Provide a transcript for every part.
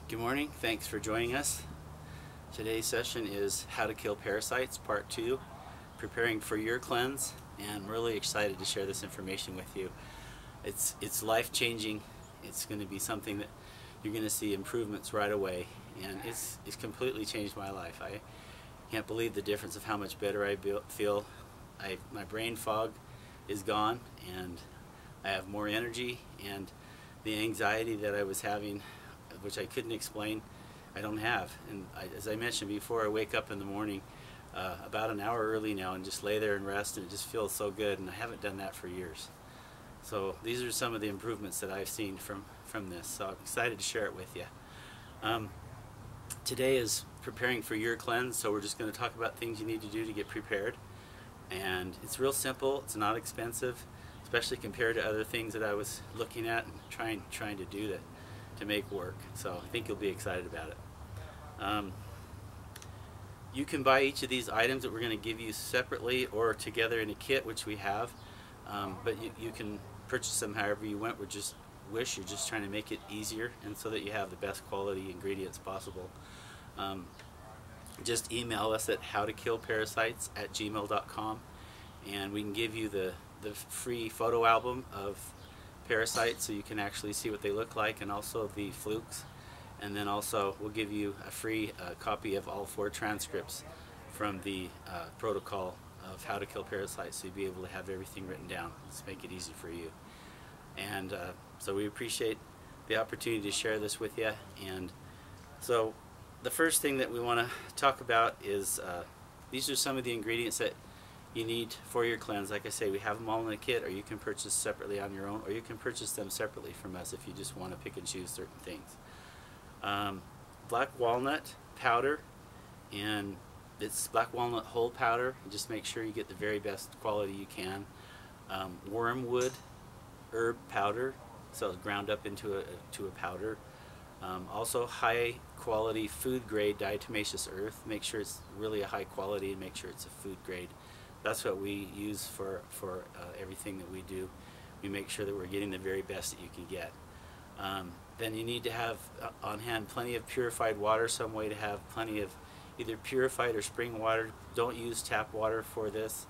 Good morning, thanks for joining us. Today's session is How to Kill Parasites, Part 2, preparing for your cleanse, and I'm really excited to share this information with you. It's life-changing. It's going to be something that you're going to see improvements right away, and it's completely changed my life. I can't believe the difference of how much better I feel. My brain fog is gone, and I have more energy, and the anxiety that I was having, which I couldn't explain, I don't have. And as I mentioned before, I wake up in the morning about an hour early now and just lay there and rest, and it just feels so good, and I haven't done that for years. So these are some of the improvements that I've seen from this, so I'm excited to share it with you. Today is preparing for your cleanse, so we're just going to talk about things you need to do to get prepared. And it's real simple, it's not expensive, especially compared to other things that I was looking at and trying to do to make work. So I think you'll be excited about it. You can buy each of these items that we're going to give you separately or together in a kit, which we have, but you can purchase them however you want. You're just trying to make it easier and so that you have the best quality ingredients possible. Just email us at howtokillparasites@gmail.com, and we can give you the free photo album of parasites so you can actually see what they look like, and also the flukes. And then also we'll give you a free copy of all 4 transcripts from the protocol of how to kill parasites, so you'll be able to have everything written down. Let's make it easy for you. And so we appreciate the opportunity to share this with you. And so the first thing that we want to talk about is these are some of the ingredients that you need for your cleanse. Like I say, we have them all in a kit, or you can purchase separately on your own, or you can purchase them separately from us if you just want to pick and choose certain things. Black walnut powder, and it's black walnut whole powder. Just make sure you get the very best quality you can. Wormwood herb powder, so it's ground up into a powder. Also high quality food grade diatomaceous earth. Make sure it's really a high quality, and make sure it's a food grade. That's what we use for everything that we do. We make sure that we're getting the very best that you can get. Then you need to have on hand plenty of purified water, some way to have plenty of either purified or spring water. Don't use tap water for this.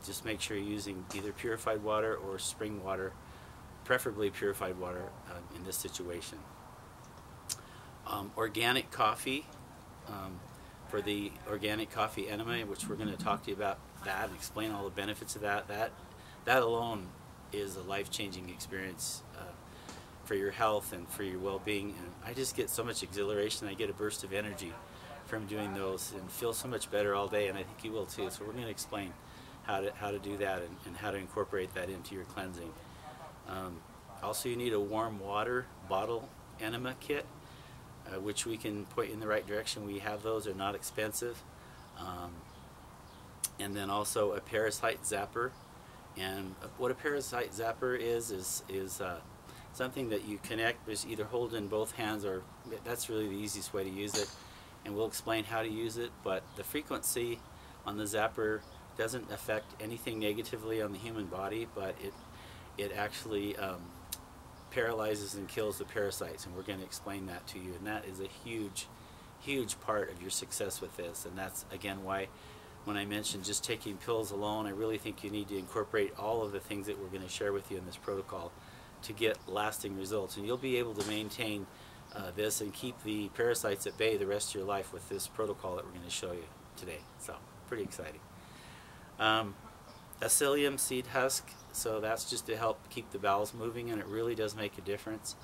Just make sure you're using either purified water or spring water, preferably purified water in this situation. Organic coffee, for the organic coffee enema, which we're going to talk to you about that and explain all the benefits of that. That alone is a life-changing experience for your health and for your well-being. And I just get so much exhilaration. I get a burst of energy from doing those and feel so much better all day, and I think you will too. So we're going to explain how to do that and how to incorporate that into your cleansing. Also, you need a warm water bottle enema kit, which we can point you in the right direction. We have those. They're not expensive. And then also a parasite zapper. And what a parasite zapper is something that you connect, just either hold in both hands, or that's really the easiest way to use it. And we'll explain how to use it. But the frequency on the zapper doesn't affect anything negatively on the human body, but it actually paralyzes and kills the parasites, and we're going to explain that to you. And that is a huge part of your success with this. And that's again why when I mentioned just taking pills alone, I really think you need to incorporate all of the things that we're going to share with you in this protocol to get lasting results. And you'll be able to maintain this and keep the parasites at bay the rest of your life with this protocol that we're going to show you today. So pretty exciting. A psyllium seed husk, so that's just to help keep the bowels moving, and it really does make a difference.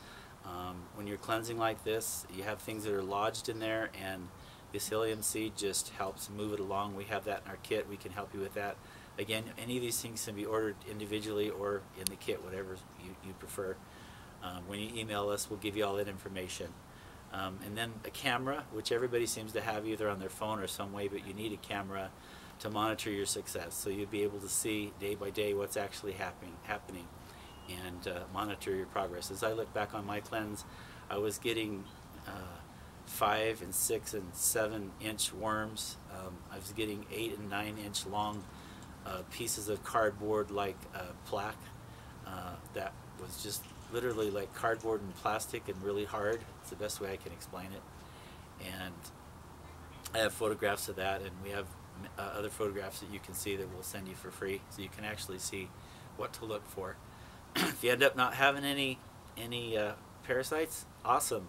When you're cleansing like this, you have things that are lodged in there, and the psyllium seed just helps move it along. We have that in our kit. We can help you with that. Again, any of these things can be ordered individually or in the kit, whatever you prefer. When you email us, we'll give you all that information. And then a camera, which everybody seems to have either on their phone or some way, but you need a camera to monitor your success, so you'll be able to see day by day what's actually happening and monitor your progress. As I look back on my cleanse, I was getting 5 and 6 and 7 inch worms. I was getting 8 and 9 inch long pieces of cardboard like plaque that was just literally like cardboard and plastic and really hard. It's the best way I can explain it. And I have photographs of that, and we have other photographs that you can see that we'll send you for free, so you can actually see what to look for. If you end up not having any parasites, awesome.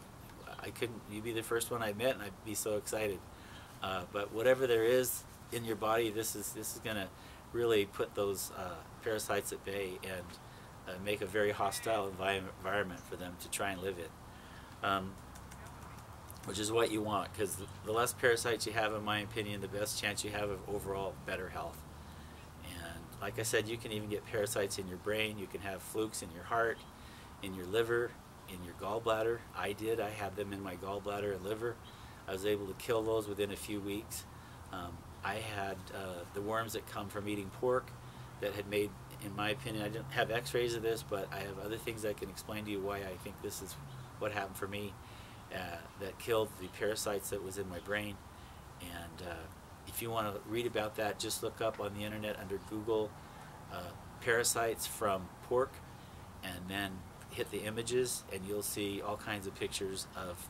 You'd be the first one I met, and I'd be so excited. But whatever there is in your body, this is going to really put those parasites at bay and make a very hostile environment for them to try and live in. Which is what you want, because the less parasites you have, in my opinion, the best chance you have of overall better health. And like I said, you can even get parasites in your brain. You can have flukes in your heart, in your liver, in your gallbladder. I had them in my gallbladder and liver. I was able to kill those within a few weeks. I had the worms that come from eating pork that had made, in my opinion, I didn't have x-rays of this, but I have other things I can explain to you why I think this is what happened for me. That killed the parasites that was in my brain. And if you want to read about that, just look up on the internet under Google parasites from pork, and then hit the images, and you'll see all kinds of pictures of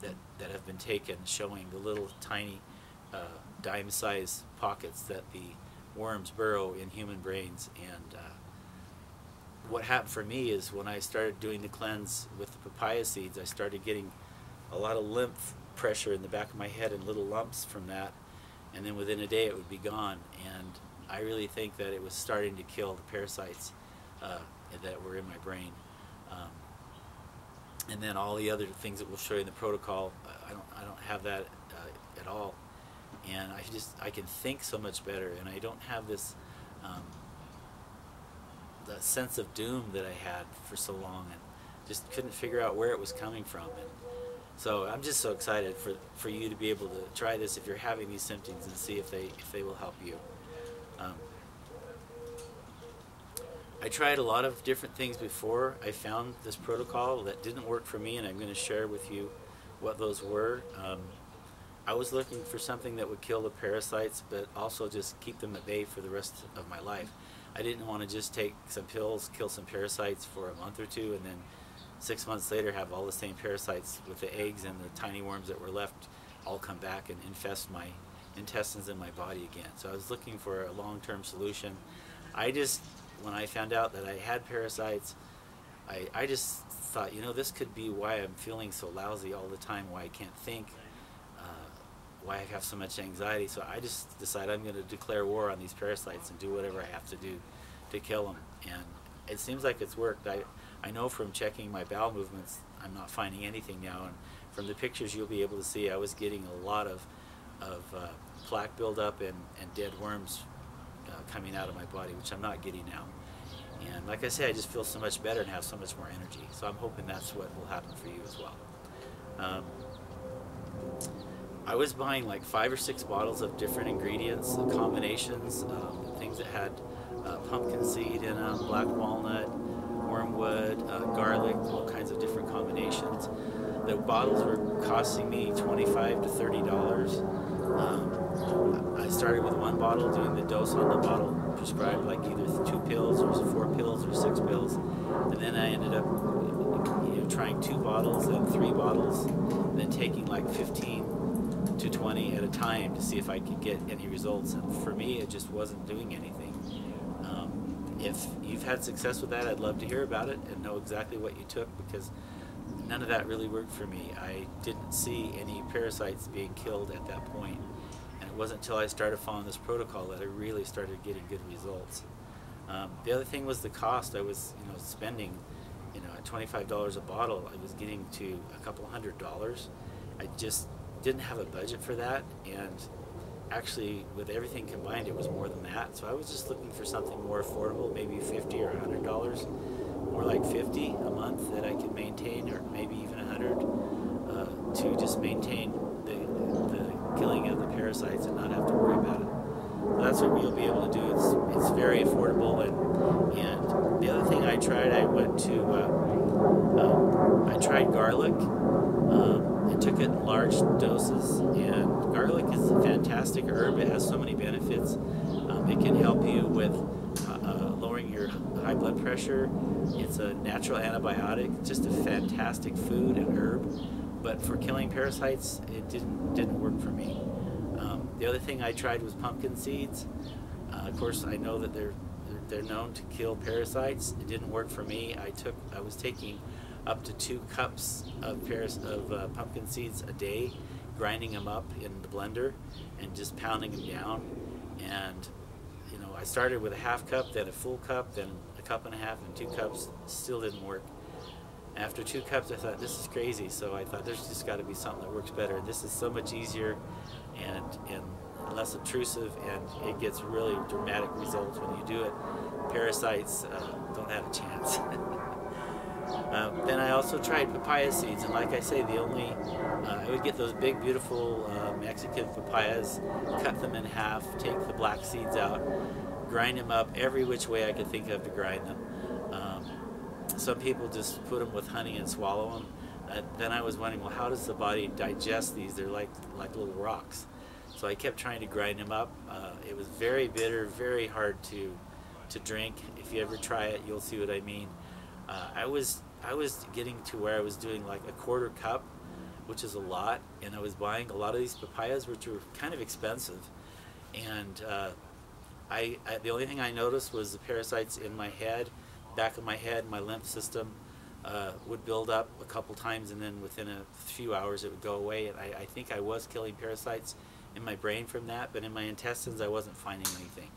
that have been taken showing the little tiny dime-sized pockets that the worms burrow in human brains. And what happened for me is when I started doing the cleanse with the papaya seeds, I started getting a lot of lymph pressure in the back of my head and little lumps from that, and then within a day it would be gone. And I really think that it was starting to kill the parasites that were in my brain. And then all the other things that we'll show you in the protocol, I don't have that at all. And I can think so much better, and I don't have this the sense of doom that I had for so long, and just couldn't figure out where it was coming from. And so I'm just so excited for you to be able to try this if you're having these symptoms, and see if they will help you. I tried a lot of different things before I found this protocol that didn't work for me, and I'm going to share with you what those were. I was looking for something that would kill the parasites, but also just keep them at bay for the rest of my life. I didn't want to just take some pills, kill some parasites for a month or two, and then 6 months later have all the same parasites with the eggs and the tiny worms that were left all come back and infest my intestines in my body again. So I was looking for a long-term solution. When I found out that I had parasites, I just thought, you know, this could be why I'm feeling so lousy all the time, why I can't think, why I have so much anxiety. So I just decided I'm going to declare war on these parasites and do whatever I have to do to kill them. And it seems like it's worked. I know from checking my bowel movements, I'm not finding anything now. And from the pictures you'll be able to see, I was getting a lot of plaque buildup and dead worms coming out of my body, which I'm not getting now. And like I said, I just feel so much better and have so much more energy. So I'm hoping that's what will happen for you as well. I was buying like 5 or 6 bottles of different ingredients, combinations, things that had pumpkin seed in them, black walnut, wormwood, garlic, all kinds of different combinations. The bottles were costing me $25 to $30. I started with 1 bottle, doing the dose on the bottle prescribed, like either 2 pills or 4 pills or 6 pills, and then I ended up trying 2 bottles and 3 bottles, and then taking like 15 to 20 at a time to see if I could get any results. And for me, it just wasn't doing anything. If you've had success with that, I'd love to hear about it and know exactly what you took, because none of that really worked for me. I didn't see any parasites being killed at that point. And it wasn't until I started following this protocol that I really started getting good results. The other thing was the cost. I was spending at $25 a bottle, I was getting to a couple $100. I just didn't have a budget for that, and actually with everything combined it was more than that. So I was just looking for something more affordable, maybe $50 or $100, more like $50 a month that I could maintain, or maybe even $100 to just maintain the killing of the parasites and not have to worry about it. So that's what we'll be able to do. It's very affordable. And the other thing I tried, I went to I tried garlic. I took it in large doses, and garlic is a fantastic herb. It has so many benefits. It can help you with lowering lowering your high blood pressure. It's a natural antibiotic, just a fantastic food and herb. But for killing parasites, it didn't work for me. The other thing I tried was pumpkin seeds. Of course, I know that they're known to kill parasites. It didn't work for me. I was taking up to 2 cups of pumpkin seeds a day, grinding them up in the blender and just pounding them down. And I started with a half cup, then a full cup, then a cup and a half, and 2 cups. Still didn't work. After 2 cups, I thought, this is crazy. So I thought, there's just got to be something that works better. This is so much easier and less obtrusive, and it gets really dramatic results when you do it. Parasites don't have a chance. Then I also tried papaya seeds, and like I say, I would get those big, beautiful Mexican papayas, cut them in half, take the black seeds out, grind them up every which way I could think of to grind them. Some people just put them with honey and swallow them. Then I was wondering, well, how does the body digest these? They're like little rocks. So I kept trying to grind them up. It was very bitter, very hard to drink. If you ever try it, you'll see what I mean. I was getting to where I was doing like a 1/4 cup, which is a lot, and I was buying a lot of these papayas, which were kind of expensive. And the only thing I noticed was the parasites in my head, back of my head, my lymph system would build up a couple times, and then within a few hours it would go away. And I think I was killing parasites in my brain from that, but in my intestines I wasn't finding anything.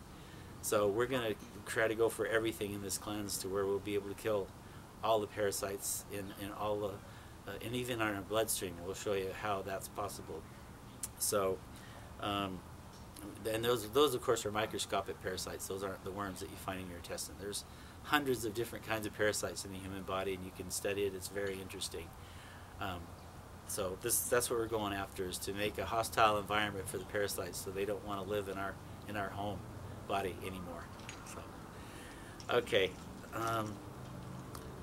So we're going to try to go for everything in this cleanse to where we'll be able to kill all the parasites in all the and even in our bloodstream. We'll show you how that's possible. So and those of course are microscopic parasites. Those aren't the worms that you find in your intestine. There's hundreds of different kinds of parasites in the human body, and you can study it. It's very interesting. So that's what we're going after, is to make a hostile environment for the parasites so they don't want to live in our home body anymore. So okay.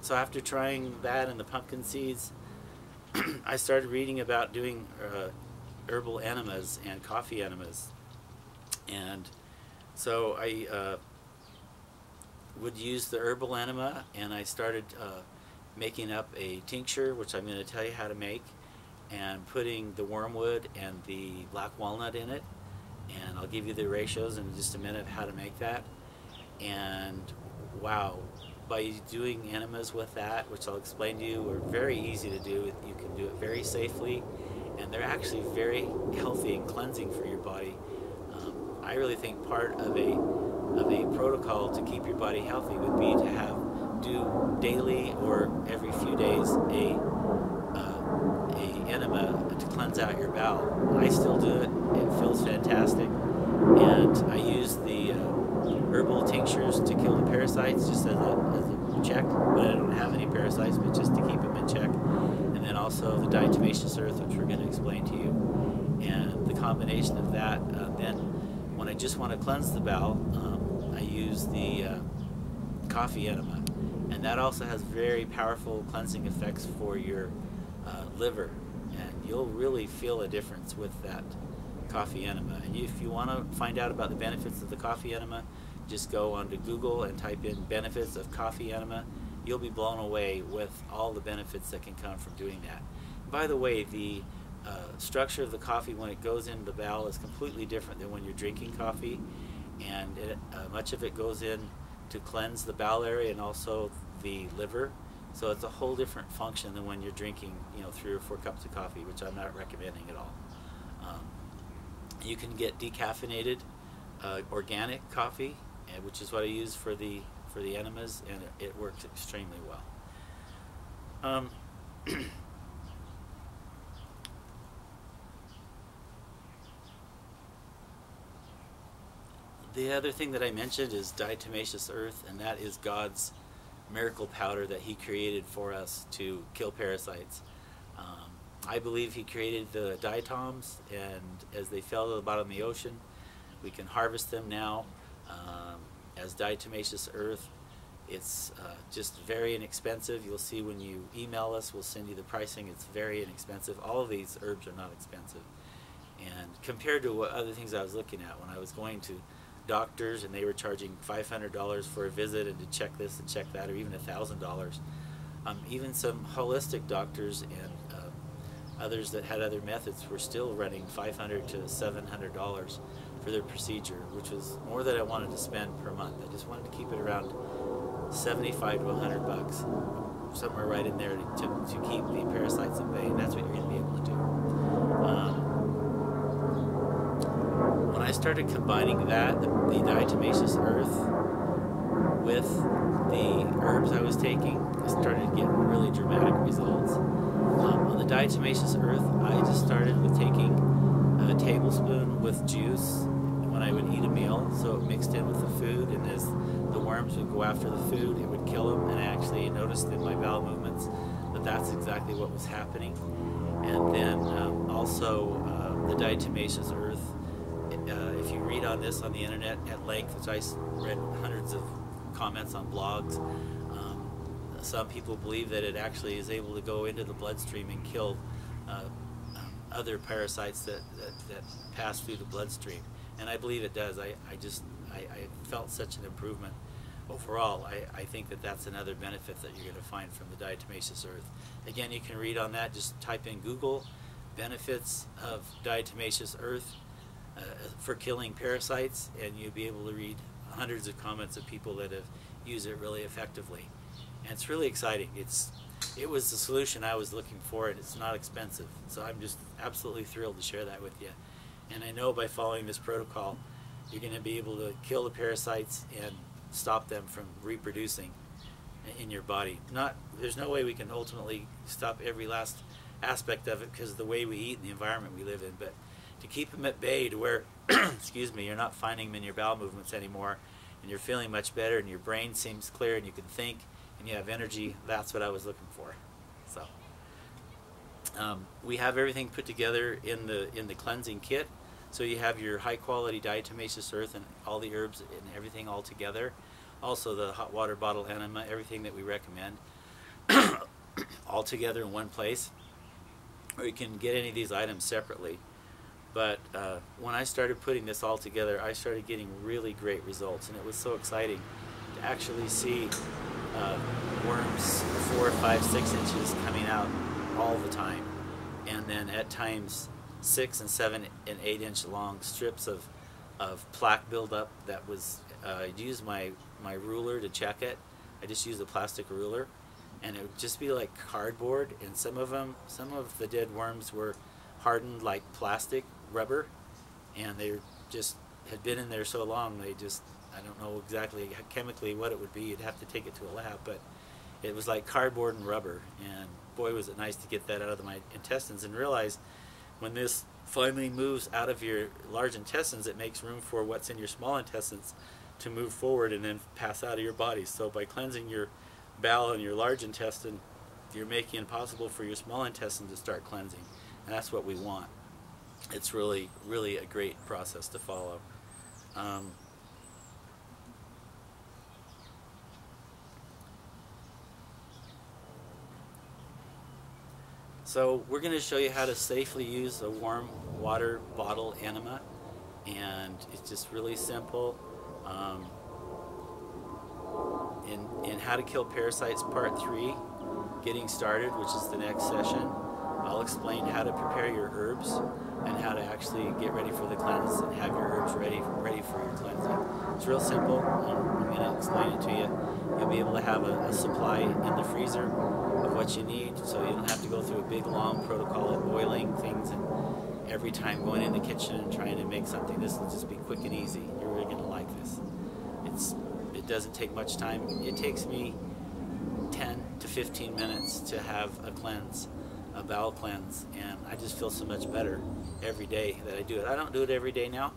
So after trying that and the pumpkin seeds, I started reading about doing herbal enemas and coffee enemas. And so I would use the herbal enema, and I started making up a tincture, which I'm going to tell you how to make, and putting the wormwood and the black walnut in it. And I'll give you the ratios in just a minute of how to make that. And wow, by doing enemas with that, which I'll explain to you, are very easy to do. You can do it very safely, and they're actually very healthy and cleansing for your body. I really think part of a protocol to keep your body healthy would be to do daily or every few days a enema to cleanse out your bowel. I still do it. It feels fantastic, and I use the herbal tinctures to kill the parasites just as a check, but I don't have any parasites, but just to keep them in check. And then also the diatomaceous earth, which we're going to explain to you, and the combination of that. Then when I just want to cleanse the bowel, I use the coffee enema, and that also has very powerful cleansing effects for your liver, and you'll really feel a difference with that coffee enema. And if you want to find out about the benefits of the coffee enema, just go onto Google and type in benefits of coffee enema. You'll be blown away with all the benefits that can come from doing that. By the way, the structure of the coffee when it goes into the bowel is completely different than when you're drinking coffee, and much of it goes in to cleanse the bowel area and also the liver. So it's a whole different function than when you're drinking 3 or 4 cups of coffee, which I'm not recommending at all. You can get decaffeinated organic coffee, which is what I use for the enemas, and it works extremely well. The other thing that I mentioned is diatomaceous earth, and that is God's miracle powder that He created for us to kill parasites. I believe He created the diatoms, and as they fell to the bottom of the ocean, we can harvest them now as diatomaceous earth. It's just very inexpensive. You'll see when you email us, we'll send you the pricing. It's very inexpensive. All of these herbs are not expensive. And compared to what other things I was looking at when I was going to doctors, and they were charging $500 for a visit and to check this and check that, or even $1,000. Even some holistic doctors and others that had other methods were still running $500 to $700 for their procedure, which was more than I wanted to spend per month. I just wanted to keep it around 75 to 100 bucks, somewhere right in there to keep the parasites at bay, and that's what you're going to be able to do. When I started combining that, the diatomaceous earth, with the herbs I was taking, I started getting really dramatic results. On the diatomaceous earth, I just started with taking a tablespoon with juice when I would eat a meal, so it mixed in with the food, and as the worms would go after the food, it would kill them, and I actually noticed in my bowel movements that that's exactly what was happening. And then also the diatomaceous earth, if you read on this on the internet at length, which I read hundreds of comments on blogs, some people believe that it actually is able to go into the bloodstream and kill other parasites that pass through the bloodstream, and I believe it does. I felt such an improvement overall. I think that that's another benefit that you're going to find from the diatomaceous earth. Again, you can read on that. Just type in Google benefits of diatomaceous earth for killing parasites, and you'll be able to read hundreds of comments of people that have used it really effectively. And it's really exciting. It was the solution I was looking for, and it's not expensive. So I'm just absolutely thrilled to share that with you. And I know by following this protocol, you're going to be able to kill the parasites and stop them from reproducing in your body. There's no way we can ultimately stop every last aspect of it because of the way we eat and the environment we live in, but to keep them at bay to where, excuse me, you're not finding them in your bowel movements anymore, and you're feeling much better, and your brain seems clear, and you can think, and you have energy. That's what I was looking for. So we have everything put together in the cleansing kit. So you have your high quality diatomaceous earth and all the herbs and everything all together. Also the hot water bottle enema, everything that we recommend, all together in one place. Or you can get any of these items separately. But when I started putting this all together, I started getting really great results, and it was so exciting to actually see worms 4, 5, 6 inches coming out all the time, and then at times 6 and 7 and 8 inch long strips of plaque buildup. That was I used my ruler to check it. I just used a plastic ruler, and it would just be like cardboard, and some of the dead worms were hardened like plastic rubber, and they just had been in there so long they just, I don't know exactly chemically what it would be. You'd have to take it to a lab, but it was like cardboard and rubber, and boy was it nice to get that out of my intestines and realize when this finally moves out of your large intestines, it makes room for what's in your small intestines to move forward and then pass out of your body. So by cleansing your bowel and your large intestine, you're making it possible for your small intestine to start cleansing, and that's what we want. It's really, really a great process to follow. So we're going to show you how to safely use a warm water bottle enema, and it's just really simple. In How to Kill Parasites Part 3, Getting Started, which is the next session, I'll explain how to prepare your herbs and how to actually get ready for the cleanse and have your herbs ready for your cleansing. It's real simple. I'm going to explain it to you. You'll be able to have a supply in the freezer of what you need, so you don't have to go through a big long protocol of boiling things and every time going in the kitchen and trying to make something. This will just be quick and easy. You're really going to like this. It doesn't take much time. It takes me 10 to 15 minutes to have a cleanse, a bowel cleanse, and I just feel so much better every day that I do it. I don't do it every day now,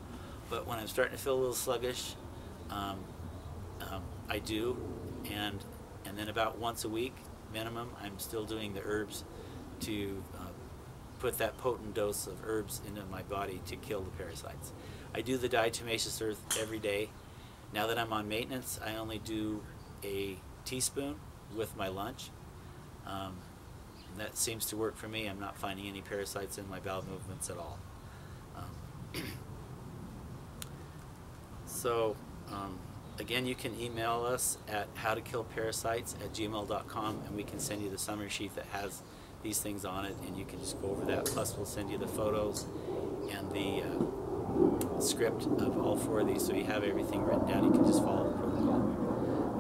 but when I'm starting to feel a little sluggish, I do, and then about once a week minimum, I'm still doing the herbs to put that potent dose of herbs into my body to kill the parasites. I do the diatomaceous earth every day. Now that I'm on maintenance, I only do a teaspoon with my lunch. That seems to work for me. I'm not finding any parasites in my bowel movements at all. So again, you can email us at howtokillparasites@gmail.com, and we can send you the summary sheet that has these things on it, and you can just go over that. Plus we'll send you the photos and the script of all 4 of these, so you have everything written down. You can just follow the protocol.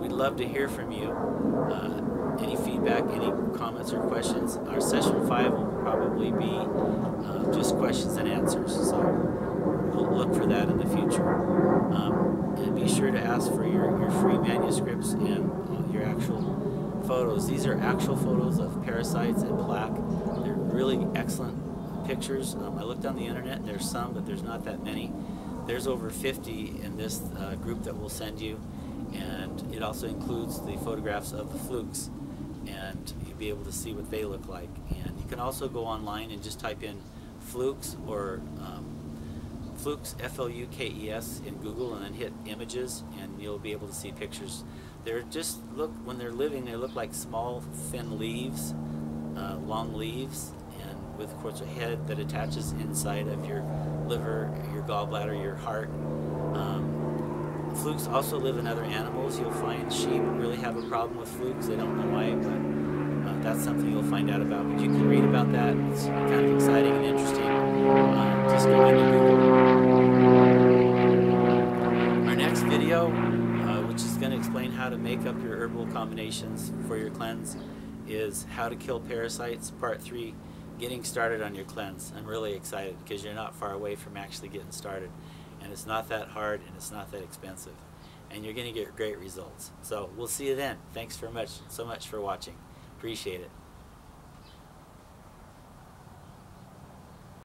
We'd love to hear from you. Any feedback, any comments or questions. Our session 5 will probably be just questions and answers, so we'll look for that in the future. And be sure to ask for your free manuscripts and your actual photos. These are actual photos of parasites and plaque. They're really excellent pictures. I looked on the internet, and there's some, but there's not that many. There's over 50 in this group that we'll send you, and it also includes the photographs of the flukes, and you'll be able to see what they look like. And you can also go online and just type in flukes or flukes, F-L-U-K-E-S, in Google, and then hit images, and you'll be able to see pictures. They're just, when they're living, they look like small, thin leaves, long leaves, and with, of course, a head that attaches inside of your liver, your gallbladder, your heart. Flukes also live in other animals. You'll find sheep really have a problem with flukes. They don't know why, but that's something you'll find out about. But you can read about that. It's kind of exciting and interesting. Just go into Google. Our next video, which is going to explain how to make up your herbal combinations for your cleanse, is How to Kill Parasites, Part 3, Getting Started on Your Cleanse. I'm really excited because you're not far away from actually getting started. And it's not that hard, and it's not that expensive. And you're going to get great results. So we'll see you then. Thanks so much for watching. Appreciate it.